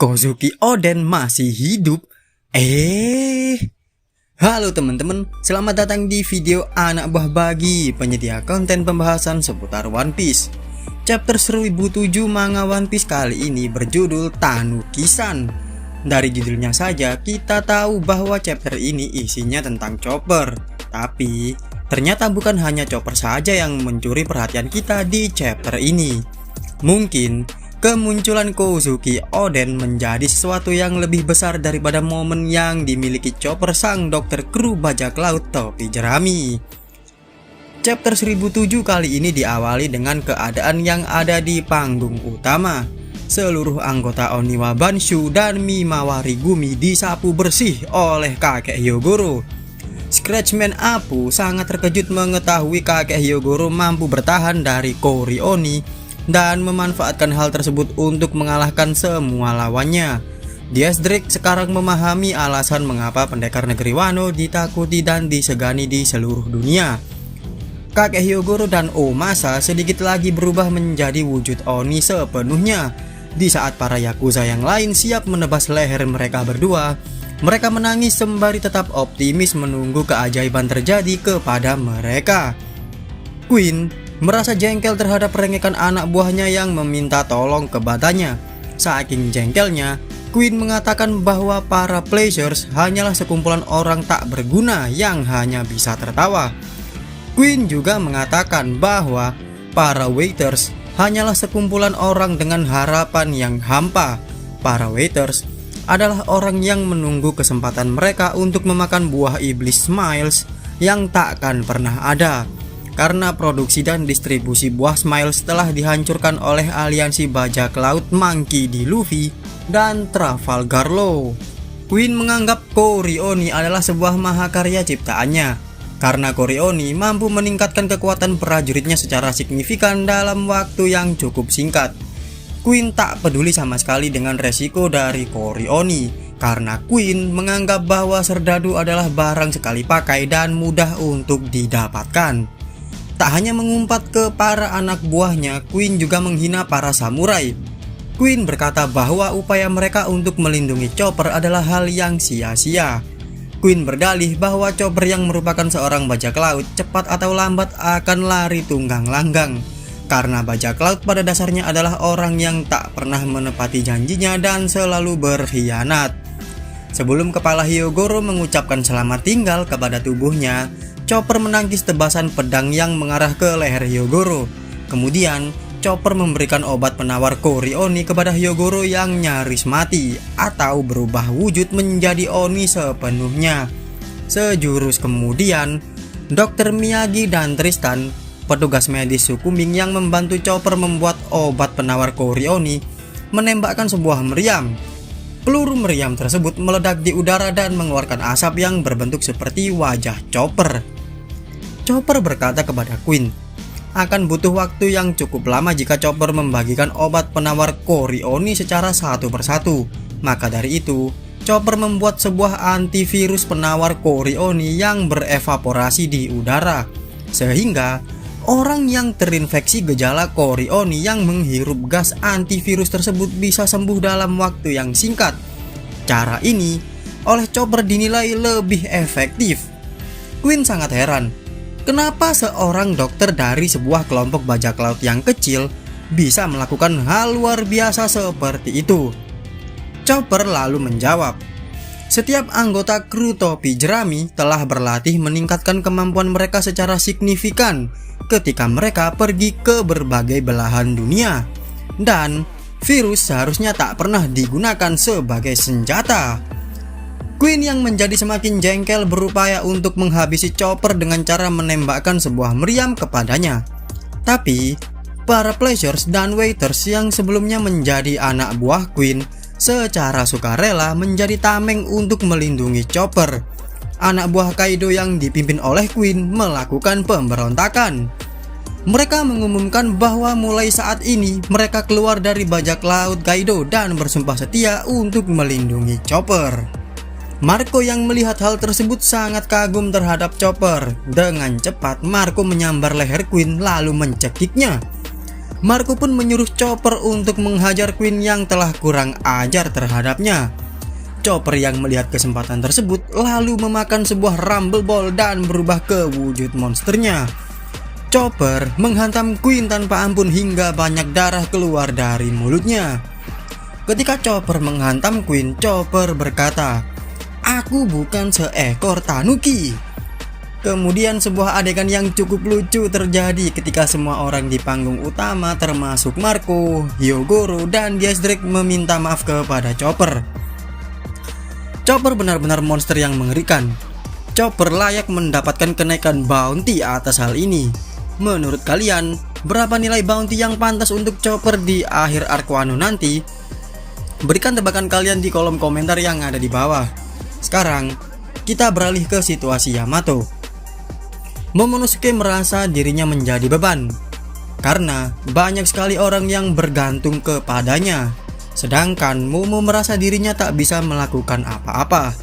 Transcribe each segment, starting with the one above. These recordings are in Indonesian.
Kozuki Oden masih hidup? Halo teman-teman, selamat datang di video anak buah bagi penyedia konten pembahasan seputar One Piece. Chapter 1007 manga One Piece kali ini berjudul Tanuki-san. Dari judulnya saja kita tahu bahwa chapter ini isinya tentang Chopper. Tapi ternyata bukan hanya Chopper saja yang mencuri perhatian kita di chapter ini. Mungkin kemunculan Kozuki Oden menjadi sesuatu yang lebih besar daripada momen yang dimiliki Chopper sang dokter kru bajak laut topi jerami. Chapter 1007 kali ini diawali dengan keadaan yang ada di panggung utama. Seluruh anggota Oniwa Banshu dan Mimawari Gumi disapu bersih oleh kakek Hyogoro. Scratchman Apu sangat terkejut mengetahui kakek Hyogoro mampu bertahan dari Kori Oni dan memanfaatkan hal tersebut untuk mengalahkan semua lawannya. Diaz Drake sekarang memahami alasan mengapa pendekar negeri Wano ditakuti dan disegani di seluruh dunia. Kakek Hyogoro dan Omasa sedikit lagi berubah menjadi wujud Oni sepenuhnya. Di saat para Yakuza yang lain siap menebas leher mereka berdua, mereka menangis sembari tetap optimis menunggu keajaiban terjadi kepada mereka. Queen merasa jengkel terhadap rengekan anak buahnya yang meminta tolong kepadanya. Saking jengkelnya, Queen mengatakan bahwa para Pleasures hanyalah sekumpulan orang tak berguna yang hanya bisa tertawa. Queen juga mengatakan bahwa para Waiters hanyalah sekumpulan orang dengan harapan yang hampa. Para Waiters adalah orang yang menunggu kesempatan mereka untuk memakan buah iblis Smiles yang takkan pernah ada. Karena produksi dan distribusi buah Smiles telah dihancurkan oleh aliansi bajak laut Monkey D. Luffy dan Trafalgar Law. Queen menganggap Kori Oni adalah sebuah mahakarya ciptaannya, karena Kori Oni mampu meningkatkan kekuatan prajuritnya secara signifikan dalam waktu yang cukup singkat. Queen tak peduli sama sekali dengan resiko dari Kori Oni, karena Queen menganggap bahwa serdadu adalah barang sekali pakai dan mudah untuk didapatkan. Tak hanya mengumpat ke para anak buahnya, Queen juga menghina para samurai. Queen berkata bahwa upaya mereka untuk melindungi Chopper adalah hal yang sia-sia. Queen berdalih bahwa Chopper yang merupakan seorang bajak laut cepat atau lambat akan lari tunggang langgang, karena bajak laut pada dasarnya adalah orang yang tak pernah menepati janjinya dan selalu berkhianat. Sebelum kepala Hyogoro mengucapkan selamat tinggal kepada tubuhnya, Chopper menangkis tebasan pedang yang mengarah ke leher Hyogoro. Kemudian Chopper memberikan obat penawar Kori Oni kepada Hyogoro yang nyaris mati atau berubah wujud menjadi Oni sepenuhnya. Sejurus kemudian, Dr. Miyagi dan Tristan, petugas medis suku Ming yang membantu Chopper membuat obat penawar Kori Oni, menembakkan sebuah meriam. Peluru meriam tersebut meledak di udara dan mengeluarkan asap yang berbentuk seperti wajah Chopper. Chopper berkata kepada Queen, akan butuh waktu yang cukup lama jika Chopper membagikan obat penawar Kori Oni secara satu persatu. Maka dari itu, Chopper membuat sebuah antivirus penawar Kori Oni yang berevaporasi di udara, sehingga orang yang terinfeksi gejala Kori Oni yang menghirup gas antivirus tersebut bisa sembuh dalam waktu yang singkat. Cara ini oleh Chopper dinilai lebih efektif. Queen sangat heran, kenapa seorang dokter dari sebuah kelompok bajak laut yang kecil bisa melakukan hal luar biasa seperti itu. Chopper lalu menjawab, setiap anggota kru topi jerami telah berlatih meningkatkan kemampuan mereka secara signifikan ketika mereka pergi ke berbagai belahan dunia, dan virus seharusnya tak pernah digunakan sebagai senjata. Queen yang menjadi semakin jengkel berupaya untuk menghabisi Chopper dengan cara menembakkan sebuah meriam kepadanya. Tapi para Pleasures dan Waiters yang sebelumnya menjadi anak buah Queen secara sukarela menjadi tameng untuk melindungi Chopper. Anak buah Kaido yang dipimpin oleh Queen melakukan pemberontakan. Mereka mengumumkan bahwa mulai saat ini mereka keluar dari bajak laut Kaido dan bersumpah setia untuk melindungi Chopper. Marco yang melihat hal tersebut sangat kagum terhadap Chopper. Dengan cepat Marco menyambar leher Queen lalu mencekiknya. Marco pun menyuruh Chopper untuk menghajar Queen yang telah kurang ajar terhadapnya. Chopper yang melihat kesempatan tersebut lalu memakan sebuah Rumble Ball dan berubah ke wujud monsternya. Chopper menghantam Queen tanpa ampun hingga banyak darah keluar dari mulutnya. Ketika Chopper menghantam Queen, Chopper berkata, "Aku bukan seekor tanuki." Kemudian sebuah adegan yang cukup lucu terjadi ketika semua orang di panggung utama termasuk Marco, Hyogoro, dan Diaz Drake meminta maaf kepada Chopper. Chopper benar-benar monster yang mengerikan. Chopper layak mendapatkan kenaikan bounty atas hal ini. Menurut kalian, berapa nilai bounty yang pantas untuk Chopper di akhir arc Wano nanti? Berikan tebakan kalian di kolom komentar yang ada di bawah. Sekarang, kita beralih ke situasi Yamato. Momonosuke merasa dirinya menjadi beban karena banyak sekali orang yang bergantung kepadanya, sedangkan Momo merasa dirinya tak bisa melakukan apa-apa.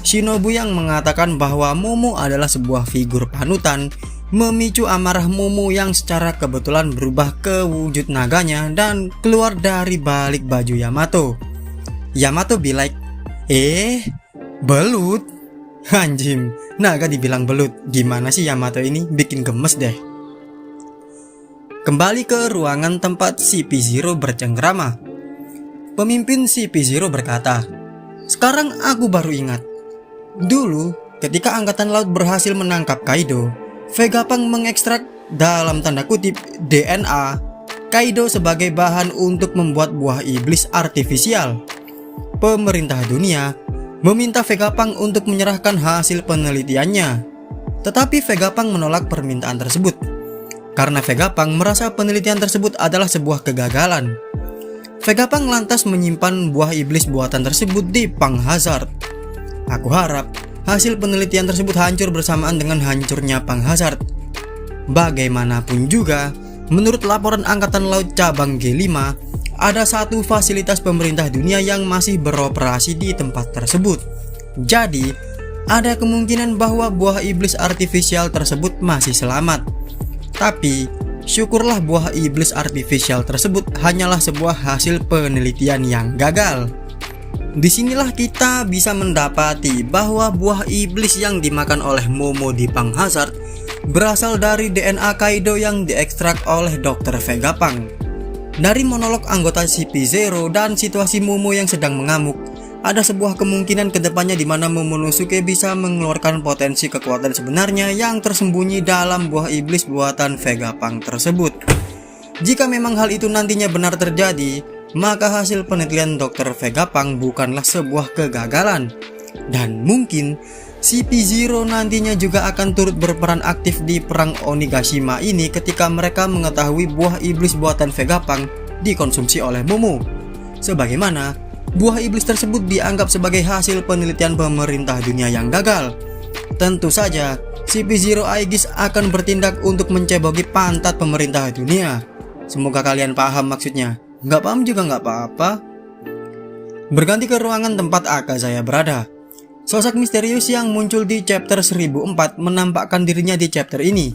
Shinobu yang mengatakan bahwa Momo adalah sebuah figur panutan memicu amarah Momo yang secara kebetulan berubah ke wujud naganya dan keluar dari balik baju Yamato. Yamato be like, belut? Anjim, naga dibilang belut. Gimana sih Yamato ini, bikin gemes deh. Kembali ke ruangan tempat CP0 bercengkrama. Pemimpin CP0 berkata, "Sekarang aku baru ingat. Dulu, ketika Angkatan Laut berhasil menangkap Kaido, Vegapunk mengekstrak dalam tanda kutip DNA Kaido sebagai bahan untuk membuat buah iblis artifisial. Pemerintah dunia meminta Vegapunk untuk menyerahkan hasil penelitiannya. Tetapi Vegapunk menolak permintaan tersebut karena Vegapunk merasa penelitian tersebut adalah sebuah kegagalan. Vegapunk lantas menyimpan buah iblis buatan tersebut di Punk Hazard. Aku harap hasil penelitian tersebut hancur bersamaan dengan hancurnya Punk Hazard. Bagaimanapun juga, menurut laporan Angkatan Laut Cabang G5, ada satu fasilitas pemerintah dunia yang masih beroperasi di tempat tersebut. Jadi, ada kemungkinan bahwa buah iblis artifisial tersebut masih selamat. Tapi, syukurlah buah iblis artifisial tersebut hanyalah sebuah hasil penelitian yang gagal. Disinilah kita bisa mendapati bahwa buah iblis yang dimakan oleh Momo di Punk Hazard berasal dari DNA Kaido yang diekstrak oleh Dr. Vegapunk. Dari monolog anggota CP0 dan situasi Momo yang sedang mengamuk, ada sebuah kemungkinan kedepannya di mana Momonosuke bisa mengeluarkan potensi kekuatan sebenarnya yang tersembunyi dalam buah iblis buatan Vegapunk tersebut. Jika memang hal itu nantinya benar terjadi, maka hasil penelitian Dr. Vegapunk bukanlah sebuah kegagalan. Dan mungkin CP0 nantinya juga akan turut berperan aktif di perang Onigashima ini ketika mereka mengetahui buah iblis buatan Vegapunk dikonsumsi oleh Momo. Sebagaimana buah iblis tersebut dianggap sebagai hasil penelitian pemerintah dunia yang gagal. Tentu saja CP0 Aegis akan bertindak untuk menceboki pantat pemerintah dunia. Semoga kalian paham maksudnya. Nggak paham juga nggak apa-apa. Berganti ke ruangan tempat Akazaya berada. Sosok misterius yang muncul di chapter 1004 menampakkan dirinya di chapter ini.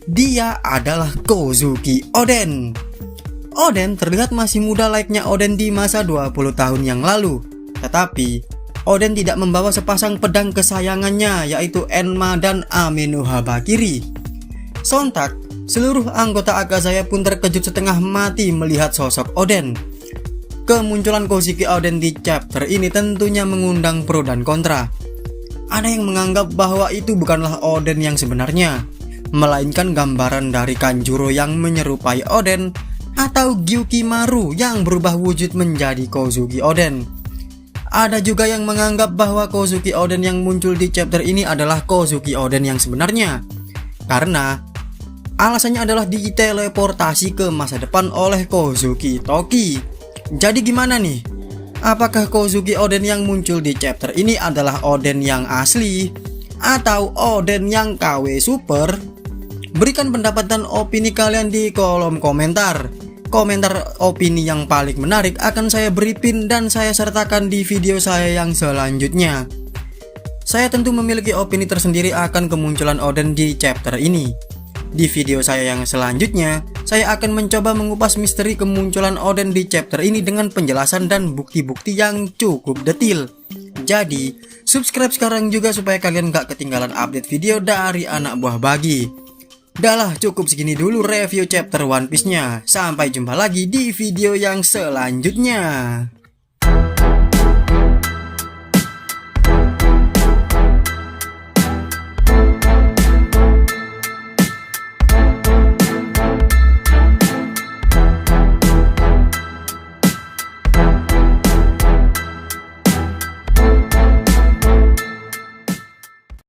Dia adalah Kozuki Oden. Oden terlihat masih muda layaknya Oden di masa 20 tahun yang lalu. Tetapi, Oden tidak membawa sepasang pedang kesayangannya, yaitu Enma dan Ame no Habakiri. Sontak, seluruh anggota Akazaya pun terkejut setengah mati melihat sosok Oden. Kemunculan Kozuki Oden di chapter ini tentunya mengundang pro dan kontra. Ada yang menganggap bahwa itu bukanlah Oden yang sebenarnya, melainkan gambaran dari Kanjuro yang menyerupai Oden, atau Gyukimaru yang berubah wujud menjadi Kozuki Oden. Ada juga yang menganggap bahwa Kozuki Oden yang muncul di chapter ini adalah Kozuki Oden yang sebenarnya, karena alasannya adalah diteleportasi ke masa depan oleh Kozuki Toki. Jadi gimana nih? Apakah Kozuki Oden yang muncul di chapter ini adalah Oden yang asli atau Oden yang KW Super? Berikan pendapat dan opini kalian di kolom komentar. Komentar opini yang paling menarik akan saya beri pin dan saya sertakan di video saya yang selanjutnya. Saya tentu memiliki opini tersendiri akan kemunculan Oden di chapter ini. Di video saya yang selanjutnya, saya akan mencoba mengupas misteri kemunculan Oden di chapter ini dengan penjelasan dan bukti-bukti yang cukup detail. Jadi, subscribe sekarang juga supaya kalian gak ketinggalan update video dari anak buah Bagi. Dah cukup segini dulu review chapter One Piece-nya. Sampai jumpa lagi di video yang selanjutnya.